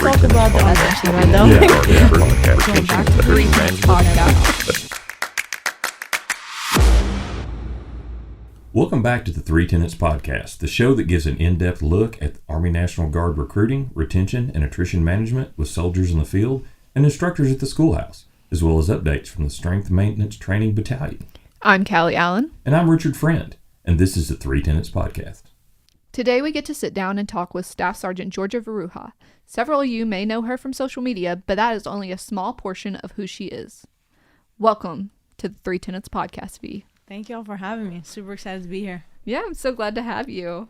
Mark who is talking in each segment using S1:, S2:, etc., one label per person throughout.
S1: Let's talk about the SSG though.
S2: Going back to Three Tenets Podcast.
S3: Welcome back to the Three Tenets Podcast, the show that gives an in-depth look at Army National Guard recruiting, retention, and attrition management with soldiers in the field and instructors at the schoolhouse, as well as updates from the Strength Maintenance Training Battalion.
S2: I'm Caly Allen.
S3: And I'm Richard Friend, and this is the Three Tenets Podcast.
S2: Today we get to sit down and talk with Staff Sergeant Georgia Varoucha. Several of you may know her from social media, but that is only a small portion of who she is. Welcome to the Three Tenets Podcast, V.
S1: Thank y'all for having me. Super excited to be here.
S2: Yeah, I'm so glad to have you.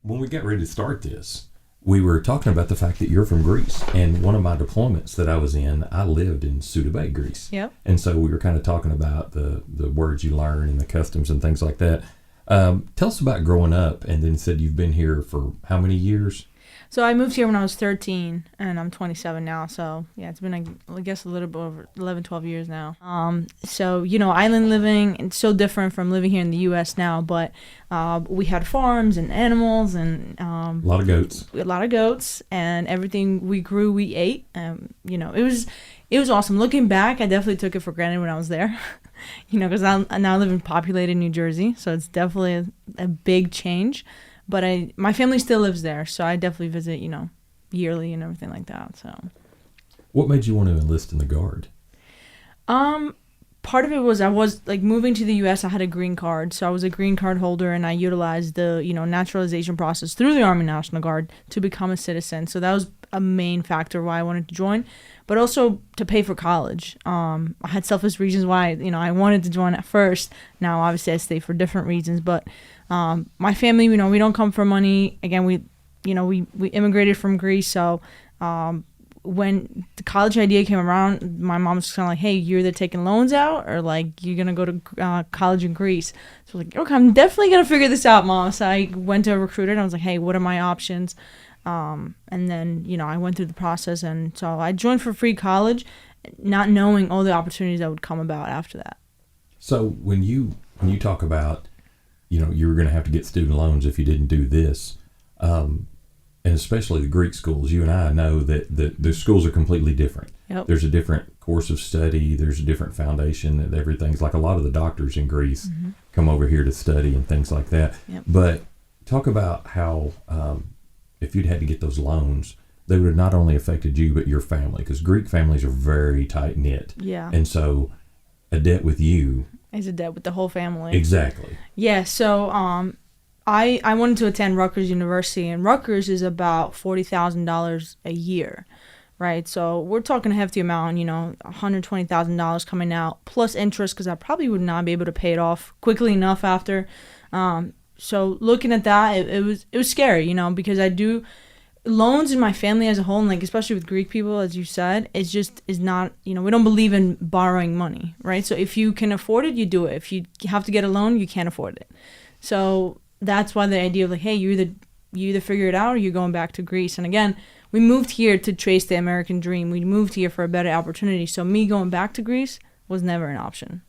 S3: When we got ready to start this, we were talking about the fact that you're from Greece. And one of my deployments that I was in, I lived in Suda Bay, Greece.
S1: Yep.
S3: And so we were kind of talking about the words you learn and the customs and things like that. Tell us about growing up, and then said you've been here for how many years?
S1: So I moved here when I was 13, and I'm 27 now. So yeah, it's been, I guess, a little bit over 11, 12 years now. So, you know, island living, it's so different from living here in the U.S. now. But we had farms and animals and
S3: A lot of goats,
S1: and everything we grew, we ate. You know, it was awesome. Looking back, I definitely took it for granted when I was there. You know, because I now live in populated New Jersey, so it's definitely a big change. But my family still lives there, so I definitely visit, you know, yearly and everything like that. So,
S3: what made you want to enlist in the Guard?
S1: Part of it was I was like moving to the U.S. I had a green card, so I was a green card holder, and I utilized the, you know, naturalization process through the Army National Guard to become a citizen. So that was a main factor why I wanted to join, but also to pay for college. I had selfish reasons why, you know, I wanted to join at first. Now, obviously, I stay for different reasons, but my family, you know, we don't come from money. Again, we immigrated from Greece, so when the college idea came around, my mom was kind of like, hey, you're either taking loans out or like you're going to go to college in Greece. So I was like, okay, I'm definitely going to figure this out, Mom. So I went to a recruiter and I was like, hey, what are my options? And then, you know, I went through the process, and so I joined for free college, not knowing all the opportunities that would come about after that.
S3: So when you talk about, you know, you were going to have to get student loans if you didn't do this, and especially the Greek schools, you and I know that the schools are completely different.
S1: Yep.
S3: There's a different course of study. There's a different foundation, and everything's like a lot of the doctors in Greece come over here to study and things like that.
S1: Yep.
S3: But talk about how if you'd had to get those loans, they would have not only affected you but your family, because Greek families are very tight knit.
S1: Yeah.
S3: And so a debt with you
S1: is a debt with the whole family.
S3: Exactly.
S1: Yeah. So I wanted to attend Rutgers University, and Rutgers is about $40,000 a year, right? So we're talking a hefty amount, you know, $120,000 coming out plus interest, because I probably would not be able to pay it off quickly enough after. So looking at that, it was scary, you know, because I do loans in my family as a whole, and like especially with Greek people, as you said, is not, you know, we don't believe in borrowing money, right? So if you can afford it, you do it. If you have to get a loan, you can't afford it. So that's why the idea of like, hey, you either figure it out or you're going back to Greece. And again, we moved here to chase the American dream. We moved here for a better opportunity. So me going back to Greece was never an option.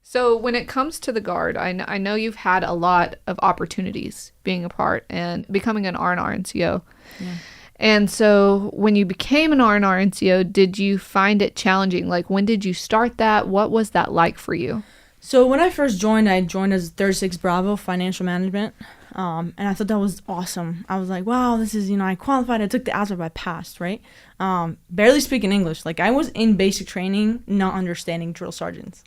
S2: So when it comes to the Guard, I know you've had a lot of opportunities being a part and becoming an R&R NCO.
S1: Yeah.
S2: And so when you became an R&R NCO, did you find it challenging? Like, when did you start that? What was that like for you?
S1: So when I first joined, I joined as 36 Bravo Financial Management. And I thought that was awesome. I was like, wow, this is, you know, I qualified. I took the ASVAB, I passed, right? Barely speaking English. Like, I was in basic training, not understanding drill sergeants.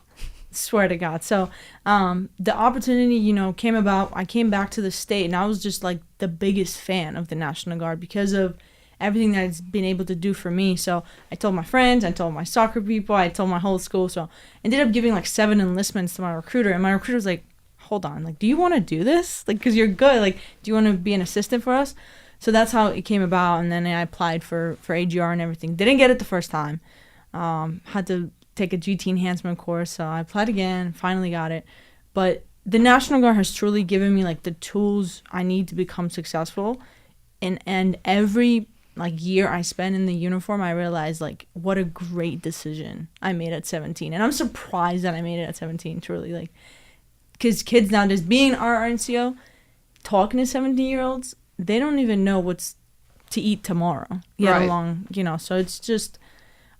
S1: Swear to God. So the opportunity, you know, came about. I came back to the state, and I was just like the biggest fan of the National Guard because of everything that it's been able to do for me. So I told my friends, I told my soccer people, I told my whole school. So I ended up giving like 7 enlistments to my recruiter, and my recruiter was like, hold on, like, do you want to do this? Like, because you're good. Like, do you want to be an assistant for us? So that's how it came about. And then I applied for AGR and everything. Didn't get it the first time. Had to take a GT enhancement course, so I applied again, finally got it. But the National Guard has truly given me like the tools I need to become successful, and every like year I spent in the uniform, I realized like what a great decision I made at 17. And I'm surprised that I made it at 17, truly. Like, because kids nowadays, being RNCO, talking to 17-year-olds, they don't even know what's to eat tomorrow, yet along, so it's just,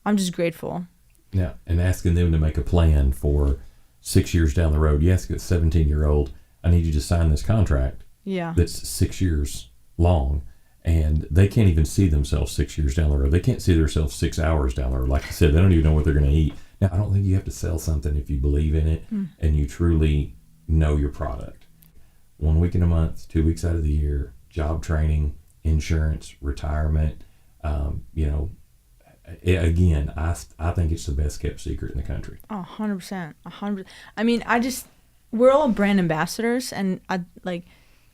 S1: I'm just grateful.
S3: Yeah, and asking them to make a plan for 6 years down the road. You ask a 17-year-old, I need you to sign this contract.
S1: Yeah.
S3: That's 6 years long, and they can't even see themselves 6 years down the road. They can't see themselves 6 hours down the road. Like you said, they don't even know what they're going to eat. Now, I don't think you have to sell something if you believe in it and you truly know your product. 1 week in a month, 2 weeks out of the year, job training, insurance, retirement. Again, I think it's the best kept secret in the country.
S1: 100%. 100%. I mean, we're all brand ambassadors, and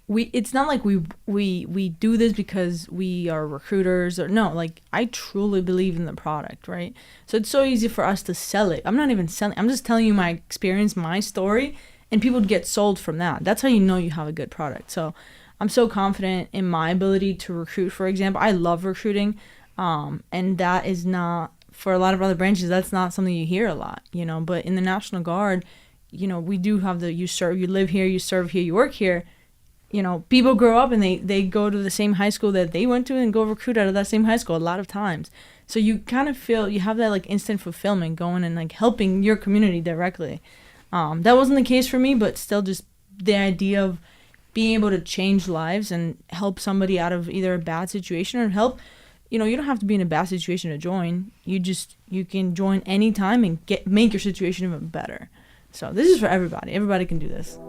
S1: it's not like we do this because we are recruiters or no, like I truly believe in the product, right? So it's so easy for us to sell it. I'm not even selling. I'm just telling you my experience, my story, and people get sold from that. That's how you know you have a good product. So I'm so confident in my ability to recruit, for example. I love recruiting, and that is not, for a lot of other branches, that's not something you hear a lot, but in the National Guard, we do have you live here, you serve here, you work here. People grow up and they go to the same high school that they went to and go recruit out of that same high school a lot of times. So you kind of feel you have that like instant fulfillment going and like helping your community directly. That wasn't the case for me, but still just the idea of being able to change lives and help somebody out of either a bad situation or help, you don't have to be in a bad situation to join. You can join anytime and make your situation even better. So this is for everybody. Everybody can do this.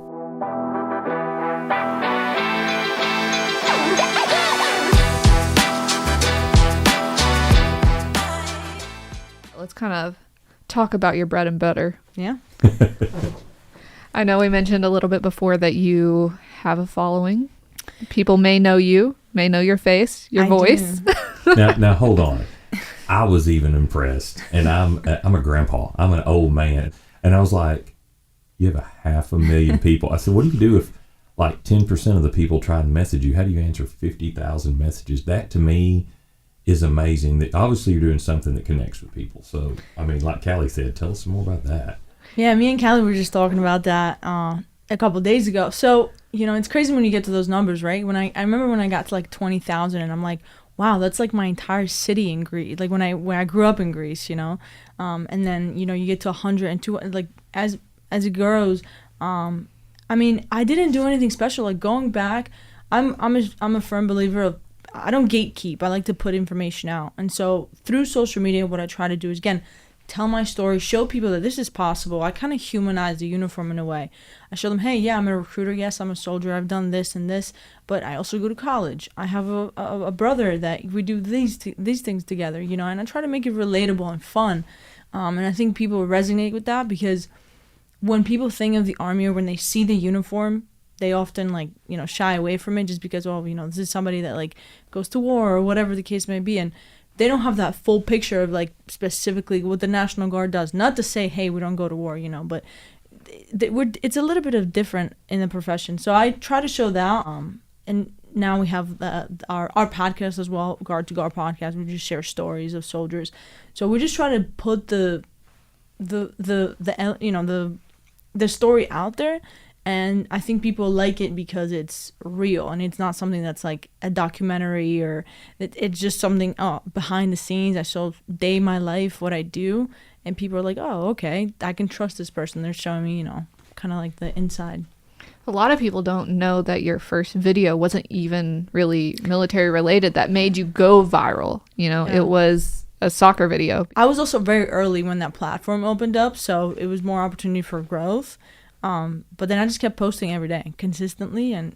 S2: Let's kind of talk about your bread and butter.
S1: Yeah.
S2: I know we mentioned a little bit before that you have a following. People may know you, may know your face, your voice.
S3: Now hold on. I was even impressed, and I'm a grandpa. I'm an old man, and I was like, "You have 500,000 people." I said, "What do you do if like 10% of the people try and message you? How do you answer 50,000 messages?" That to me is amazing. That obviously you're doing something that connects with people. So I mean, like Caly said, tell us some more about that.
S1: Yeah, me and Caly were just talking about that a couple of days ago. So, it's crazy when you get to those numbers, right? When I remember when I got to like 20,000 and I'm like, wow, that's like my entire city in Greece. Like when I grew up in Greece, and then, you get to 100 and 200, like as it grows. I mean, I didn't do anything special. Like going back, I'm a firm believer of, I don't gatekeep. I like to put information out. And so through social media, what I try to do is, again, tell my story, show people that this is possible. I kind of humanize the uniform in a way. I show them, hey, yeah, I'm a recruiter. Yes, I'm a soldier. I've done this and this, but I also go to college. I have a brother that we do these things together, and I try to make it relatable and fun. And I think people resonate with that because when people think of the Army or when they see the uniform, they often shy away from it just because, this is somebody that like goes to war or whatever the case may be. And they don't have that full picture of like specifically what the National Guard does. Not to say, hey, we don't go to war, but it's a little bit of different in the profession. So I try to show that. And now we have our podcast as well, Guard to Guard podcast. We just share stories of soldiers. So we just try to put the story out there. And I think people like it because it's real and it's not something that's like a documentary or it's just something behind the scenes. I show day my life, what I do, and people are like, oh, okay, I can trust this person. They're showing me, kind of like the inside.
S2: A lot of people don't know that your first video wasn't even really military related that made you go viral. It was a soccer video. I was
S1: also very early when that platform opened up, so it was more opportunity for growth. But then I just kept posting every day consistently, and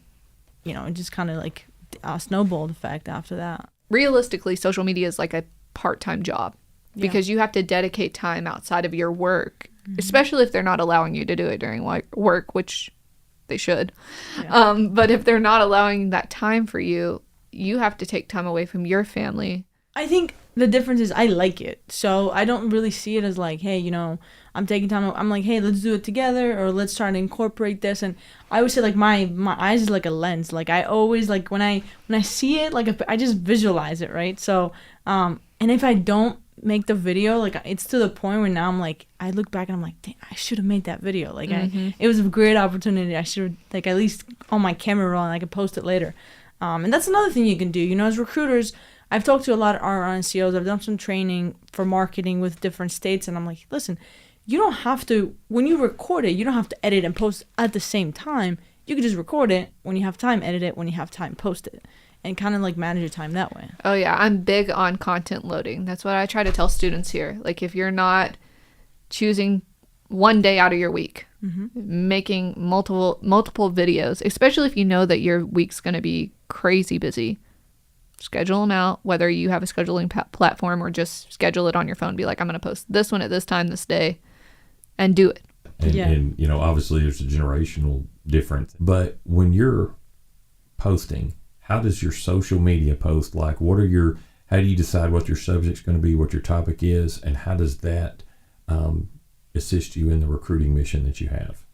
S1: it just kind of like a snowball effect after that.
S2: Realistically, social media is like a part-time job because you have to dedicate time outside of your work, especially if they're not allowing you to do it during work, which they should. Yeah. But if they're not allowing that time for you, you have to take time away from your family
S1: I think the difference is I like it. So I don't really see it as like, hey, I'm taking time. I'm like, hey, let's do it together, or let's try to incorporate this. And I always say like my eyes is like a lens. Like I always like when I see it, like I just visualize it, right? So and if I don't make the video, like it's to the point where now I'm like, I look back and I'm like, dang, I should have made that video. Like it was a great opportunity. I should have like at least on my camera roll and I could post it later. And that's another thing you can do. As recruiters, I've talked to a lot of RNCOs. I've done some training for marketing with different states, and I'm like, listen, you don't have to, when you record it, you don't have to edit and post at the same time. You can just record it. When you have time, edit it. When you have time, post it. And kind of like manage your time that way.
S2: Oh, yeah. I'm big on content loading. That's what I try to tell students here. Like, if you're not choosing one day out of your week, making multiple videos, especially if you know that your week's going to be crazy busy, schedule them out, whether you have a scheduling platform or just schedule it on your phone. Be like, I'm going to post this one at this time, this day, and do it.
S3: And obviously there's a generational difference. But when you're posting, how does your social media post, like how do you decide what your subject's going to be, what your topic is, and how does that assist you in the recruiting mission that you have?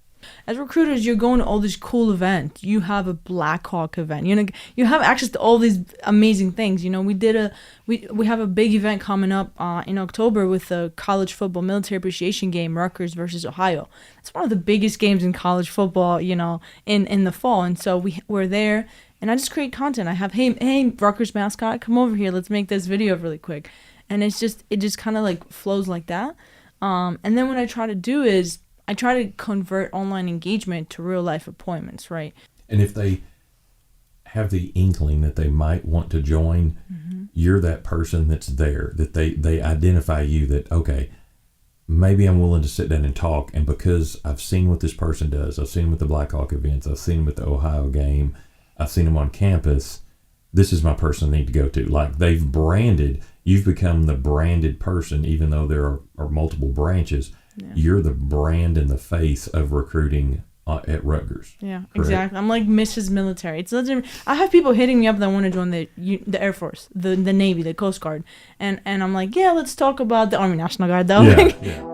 S1: As recruiters, you're going to all these cool events. You have a Black Hawk event. You have access to all these amazing things. We have a big event coming up in October with the college football military appreciation game, Rutgers versus Ohio. It's one of the biggest games in college football, in the fall. And so we're there, and I just create content. I have, hey, Rutgers mascot, come over here. Let's make this video really quick. And it just kind of like flows like that. And then what I try to do is I try to convert online engagement to real life appointments, right?
S3: And if they have the inkling that they might want to join, you're that person that's there, that they identify you, that, okay, maybe I'm willing to sit down and talk. And because I've seen what this person does, I've seen them at the Black Hawk events, I've seen them at the Ohio game, I've seen them on campus, this is my person I need to go to. Like you've become the branded person, even though there are multiple branches. Yeah. You're the brand and the face of recruiting at Rutgers.
S1: Yeah, correct? Exactly. I'm like Mrs. Military. I have people hitting me up that want to join the Air Force, the Navy, the Coast Guard, and I'm like, yeah, let's talk about the Army National Guard though.
S3: Yeah.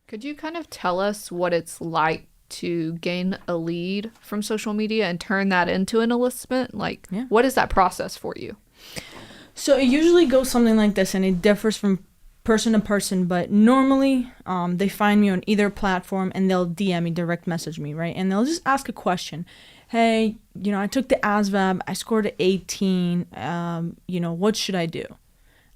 S2: Could you kind of tell us what it's like to gain a lead from social media and turn that into an enlistment? What is that process for you?
S1: So it usually goes something like this, and it differs from person to person, but normally they find me on either platform and they'll DM me, direct message me, right? And they'll just ask a question. Hey, I took the ASVAB, I scored an 18, what should I do?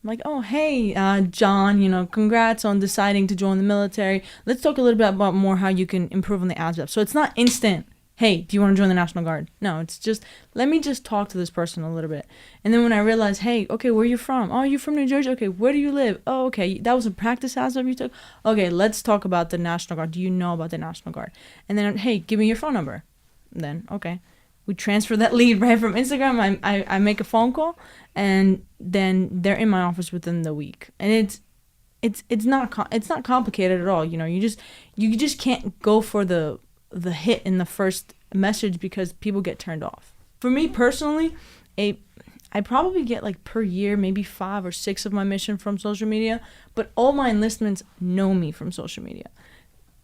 S1: I'm like, oh, hey, John, congrats on deciding to join the military. Let's talk a little bit about more how you can improve on the ASVAB. So it's not instant, hey, do you want to join the National Guard? No, it's just, let me just talk to this person a little bit. And then when I realize, hey, okay, where are you from? Oh, you're from New Jersey? Okay, where do you live? Oh, okay, that was a practice ASVAB you took? Okay, let's talk about the National Guard. Do you know about the National Guard? And then, hey, give me your phone number. And then, okay. We transfer that lead right from Instagram. I make a phone call, and then they're in my office within the week. And it's not complicated at all. You just can't go for the hit in the first message because people get turned off. For me personally, I probably get like per year maybe 5 or 6 of my mission from social media, but all my enlistments know me from social media.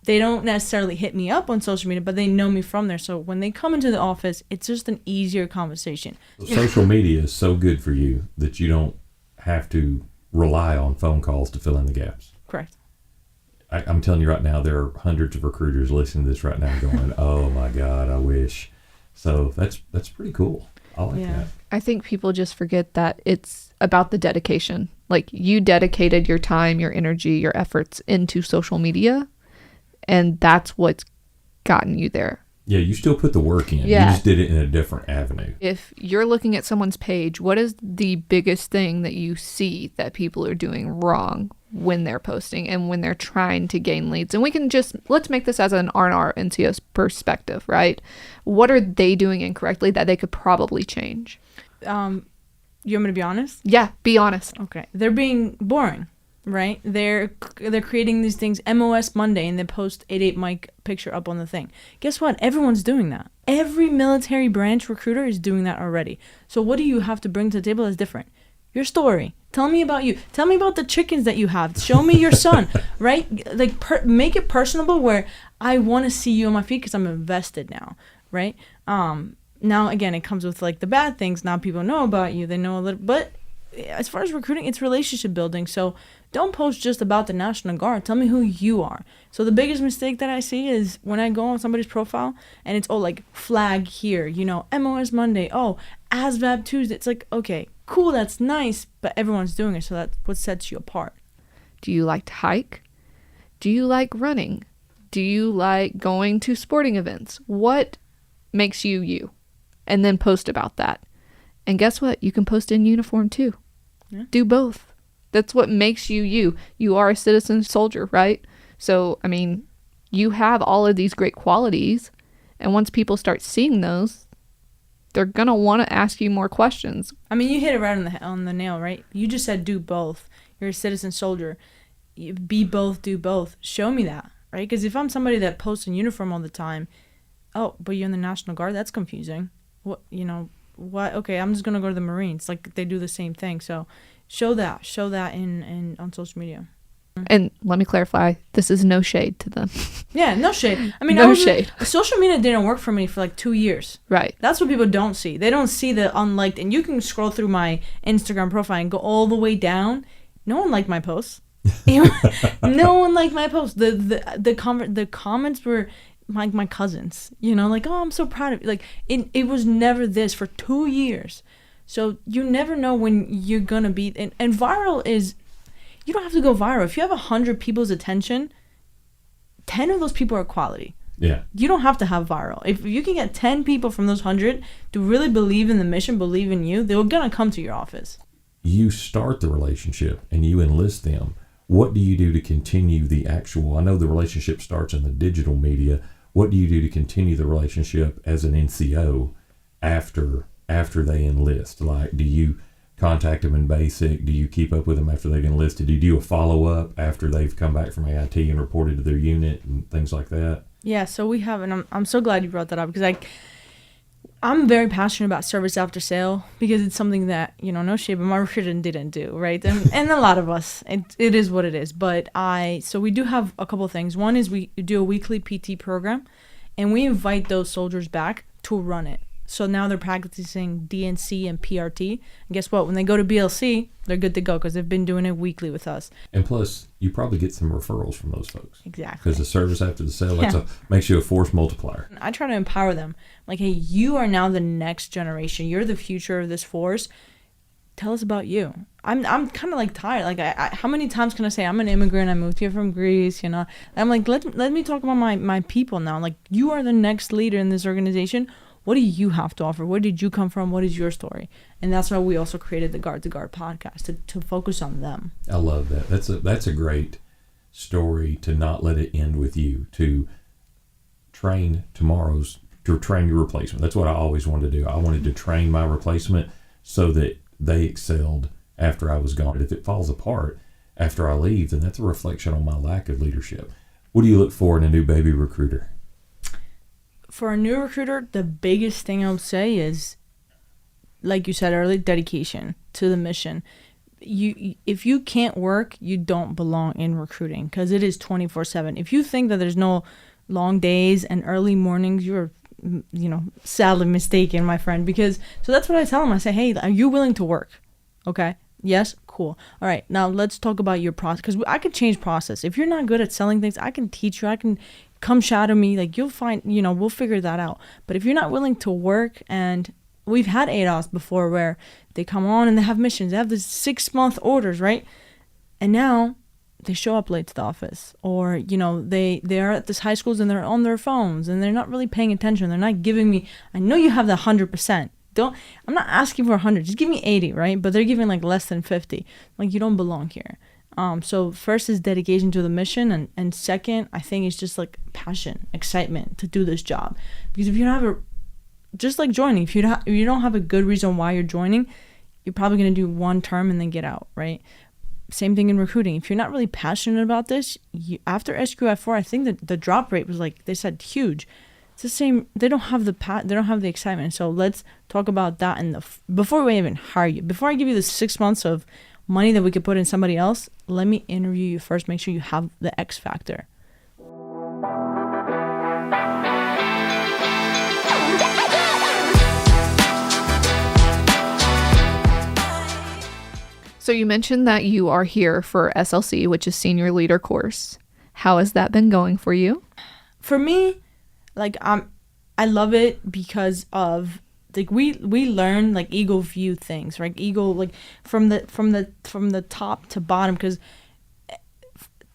S1: They don't necessarily hit me up on social media, but they know me from there. So when they come into the office, it's just an easier conversation.
S3: Social media is so good for you that you don't have to rely on phone calls to fill in the gaps.
S1: Correct.
S3: I'm telling you right now, there are hundreds of recruiters listening to this right now going, oh my God, I wish. So that's pretty cool. I like that.
S2: I think people just forget that it's about the dedication. Like, you dedicated your time, your energy, your efforts into social media. And that's what's gotten you there.
S3: Yeah, you still put the work in.
S2: Yeah.
S3: You just did it in a different avenue.
S2: If you're looking at someone's page, what is the biggest thing that you see that people are doing wrong when they're posting and when they're trying to gain leads? And let's make this as an R&R NCO's perspective, right? What are they doing incorrectly that they could probably change?
S1: You want me to be honest?
S2: Yeah, be honest.
S1: Okay. They're being boring. right? They're creating these things, MOS Monday, and they post 8-8 Mike picture up on the thing. Guess what? Everyone's doing that. Every military branch recruiter is doing that already. So what do you have to bring to the table that's different? Your story. Tell me about you. Tell me about the chickens that you have. Show me your son, right? Like, make it personable where I want to see you on my feet because I'm invested now, right? Now, again, it comes with, like, the bad things. Now people know about you. They know a little, but as far as recruiting, it's relationship building. So don't post just about the National Guard. Tell me who you are. So the biggest mistake that I see is when I go on somebody's profile and it's, like, flag here, MOS Monday, ASVAB Tuesday. It's like, okay, cool, that's nice, but everyone's doing it, so that's what sets you apart.
S2: Do you like to hike? Do you like running? Do you like going to sporting events? What makes you you? And then post about that. And guess what? You can post in uniform too. Yeah. Do both. That's what makes you you. You are a citizen soldier, right? So, I mean, you have all of these great qualities, and once people start seeing those, they're going to want to ask you more questions.
S1: I mean, you hit it right on the nail, right? You just said do both. You're a citizen soldier. You be both, do both. Show me that, right? Because if I'm somebody that posts in uniform all the time, but you're in the National Guard, that's confusing. What? Okay, I'm just going to go to the Marines. Like, they do the same thing. So show that in on social media.
S2: And let me clarify, this is no shade to them.
S1: Yeah, no shade. I mean,
S2: no shade.
S1: Social media didn't work for me for like 2 years.
S2: Right.
S1: That's what people don't see. They don't see the unliked. And you can scroll through my Instagram profile and go all the way down. No one liked my posts. No one liked my posts. The comments were like my cousins. Like, oh, I'm so proud of you. Like, it was never this for 2 years. So you never know when you're gonna be. And viral is. You don't have to go viral. If you have 100 people's attention, 10 of those people are quality.
S3: Yeah.
S1: You don't have to have viral. If you can get 10 people from those 100 to really believe in the mission, believe in you, they're going to come to your office.
S3: You start the relationship and you enlist them. What do you do to continue the actual, I know the relationship starts in the digital media. What do you do to continue the relationship as an NCO after they enlist? Like, do you contact them in basic? Do you keep up with them after they've enlisted? Do you do a follow-up after they've come back from AIT and reported to their unit and things like that? Yeah,
S1: so we have, and I'm so glad you brought that up, because I'm very passionate about service after sale, because it's something that, no shade, but my recruiter didn't do, right? And a lot of us, it is what it is. But so we do have a couple of things. One is we do a weekly PT program, and we invite those soldiers back to run it. So now they're practicing DNC and PRT. And guess what? When they go to BLC, they're good to go because they've been doing it weekly with us.
S3: And plus, you probably get some referrals from those folks.
S1: Exactly.
S3: Because the service after the sale makes you a force multiplier.
S1: I try to empower them. Like, hey, you are now the next generation. You're the future of this force. Tell us about you. I'm kind of like tired. Like, I how many times can I say I'm an immigrant? I moved here from Greece. I'm like, let me talk about my people now. Like, you are the next leader in this organization. What do you have to offer? Where did you come from? What is your story? And that's why we also created the Guard to Guard podcast to focus on them.
S3: I love that. That's a great story to not let it end with you, to train your replacement. That's what I always wanted to do. I wanted to train my replacement so that they excelled after I was gone. If it falls apart after I leave, then that's a reflection on my lack of leadership. What do you look for in a new baby recruiter?
S1: For a new recruiter, the biggest thing I would say is, like you said earlier, dedication to the mission. If you can't work, you don't belong in recruiting, because it is 24/7. If you think that there's no long days and early mornings, you're, sadly mistaken, my friend. So that's what I tell them. I say, hey, are you willing to work? Okay. Yes? Cool. All right. Now let's talk about your process, because I can change process. If you're not good at selling things, I can teach you. I can come shadow me. Like, you'll find, we'll figure that out. But if you're not willing to work, and we've had ADOS before where they come on and they have missions. They have these 6-month orders, right? And now they show up late to the office, or, they are at this high schools and they're on their phones and they're not really paying attention. They're not giving me, I know you have the 100%. I'm not asking for 100, just give me 80, right? But they're giving like less than 50. Like, you don't belong here. So first is dedication to the mission, and second, I think, is just like passion, excitement to do this job. Because if you don't have just like joining, if you don't have a good reason why you're joining, you're probably going to do one term and then get out, right? same thing in recruiting. If you're not really passionate about this, after SQI4, I think that the drop rate was like they said huge. It's the same. They don't have the excitement. So let's talk about that before we even hire you. Before I give you the 6 months of money that we could put in somebody else, let me interview you first. Make sure you have the X factor.
S2: So you mentioned that you are here for SLC, which is Senior Leader course. How has that been going for you?
S1: For me, like I love it because of like we learn like ego view things, right? Ego like from the top to bottom, because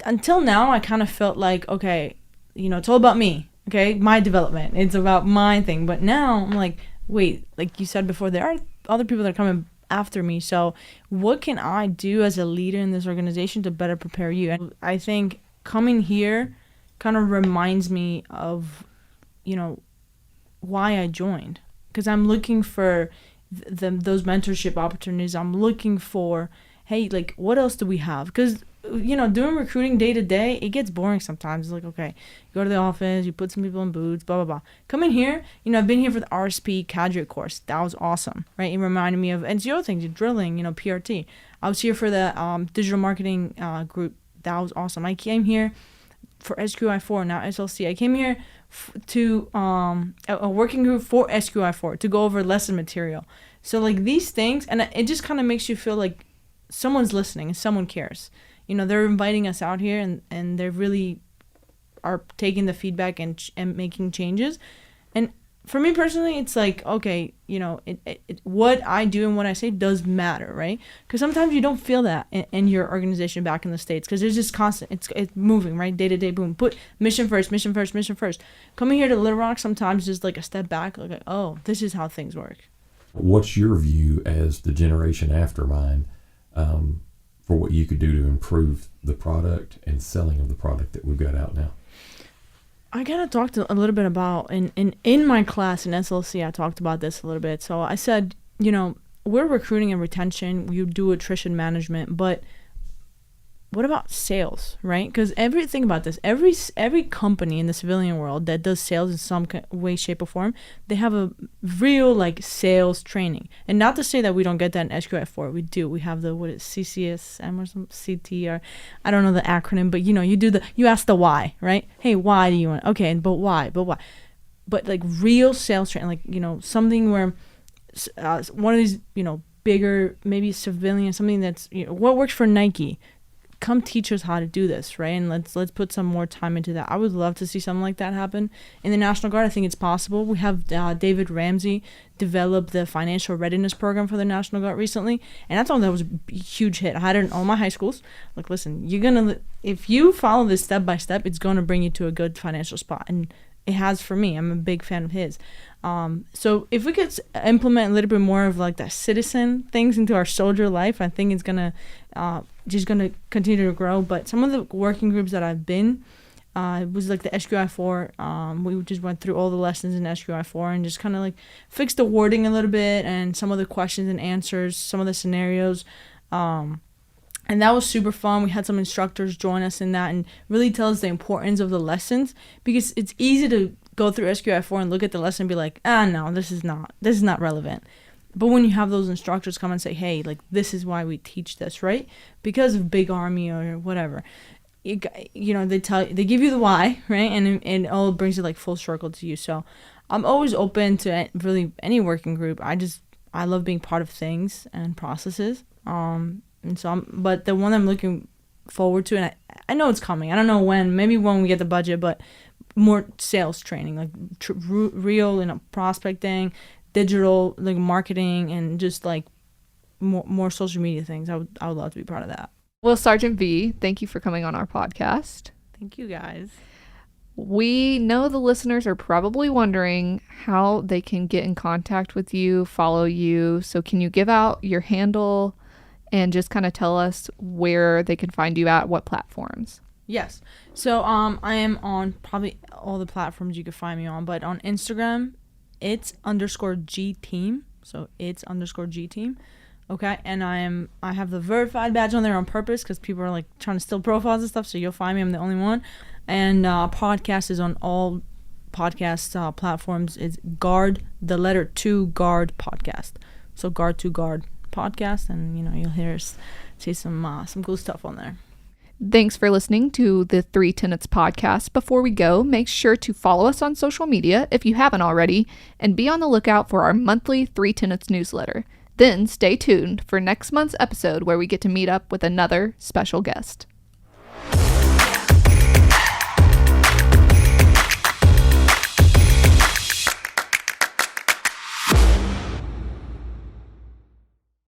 S1: until now I kind of felt like, okay, it's all about me, okay, my development, it's about my thing. But now I'm like, wait, like you said before, there are other people that are coming after me. So what can I do as a leader in this organization to better prepare you? And I think coming here kind of reminds me of, why I joined, because I'm looking for those mentorship opportunities. I'm looking for, hey, like, what else do we have? Because, doing recruiting day to day, it gets boring sometimes. It's like, okay, you go to the office, you put some people in boots, blah, blah, blah. Come in here, I've been here for the RSP cadre course. That was awesome, right? It reminded me of NCO things, drilling, PRT. I was here for the digital marketing group. That was awesome. I came here for SQI4, now SLC. I came here to a working group for SQI4 to go over lesson material. So like these things, and it just kind of makes you feel like someone's listening and someone cares. They're inviting us out here, and they really are taking the feedback and making changes. And for me personally, it's like, okay, what I do and what I say does matter, right? Because sometimes you don't feel that in your organization back in the States, because it's just constant. It's moving, right? Day to day, boom. Put mission first, mission first, mission first. Coming here to Little Rock sometimes just like a step back, like, oh, this is how things work.
S3: What's your view as the generation after mine for what you could do to improve the product and selling of the product that we've got out now?
S1: I kind of talked a little bit about, in my class in SLC, I talked about this a little bit. So I said, we're recruiting and retention, we do attrition management, but what about sales, right? Because think about this, every company in the civilian world that does sales in some way, shape, or form, they have a real like sales training. And not to say that we don't get that in SQI4, we do. We have the CCSM or some CT, or I don't know the acronym, but you ask the why, right? Hey, why do you want? Okay, but why? But like real sales training, like something where one of these bigger, maybe civilian, something that's what works for Nike. Come teach us how to do this, right? And let's put some more time into that. I would love to see something like that happen in the National Guard. I think it's possible. We have David Ramsey develop the financial readiness program for the National Guard recently, and I thought that was a huge hit. I had it in all my high schools. Like, listen, if you follow this step by step, it's gonna bring you to a good financial spot, and it has for me. I'm a big fan of his. So if we could implement a little bit more of like the citizen things into our soldier life, I think it's gonna just gonna continue to grow. But some of the working groups that I've been, it was like the SQI4. We just went through all the lessons in SQI4 and just kind of like fixed the wording a little bit and some of the questions and answers, some of the scenarios. And that was super fun. We had some instructors join us in that and really tell us the importance of the lessons, because it's easy to go through SQI4 and look at the lesson and be like, no, this is not relevant. But when you have those instructors come and say, hey, like, this is why we teach this, right? Because of Big Army or whatever, they give you the why, right? And it all brings it like full circle to you. So I'm always open to really any working group. I love being part of things and processes. And so but the one I'm looking forward to, and I know it's coming. I don't know when, maybe when we get the budget, but more sales training, like real, prospecting, digital, like marketing, and just like more social media things. I would love to be part of that.
S2: Well, Sergeant V, thank you for coming on our podcast.
S1: Thank you, guys.
S2: We know the listeners are probably wondering how they can get in contact with you, follow you. So can you give out your handle and just kind of tell us where they can find you at, what platforms?
S1: Yes. So I am on probably all the platforms you can find me on, but on Instagram, it's _G team. So it's _G team. Okay, and I have the verified badge on there on purpose because people are like trying to steal profiles and stuff. So you'll find me. I'm the only one. And podcast is on all podcast platforms. It's Guard, the letter 2 Guard podcast. So Guard to Guard podcast, and you'll hear us say some cool stuff on there.
S2: Thanks for listening to the Three Tenets Podcast. Before we go, make sure to follow us on social media if you haven't already, and be on the lookout for our monthly Three Tenets newsletter. Then stay tuned for next month's episode where we get to meet up with another special guest.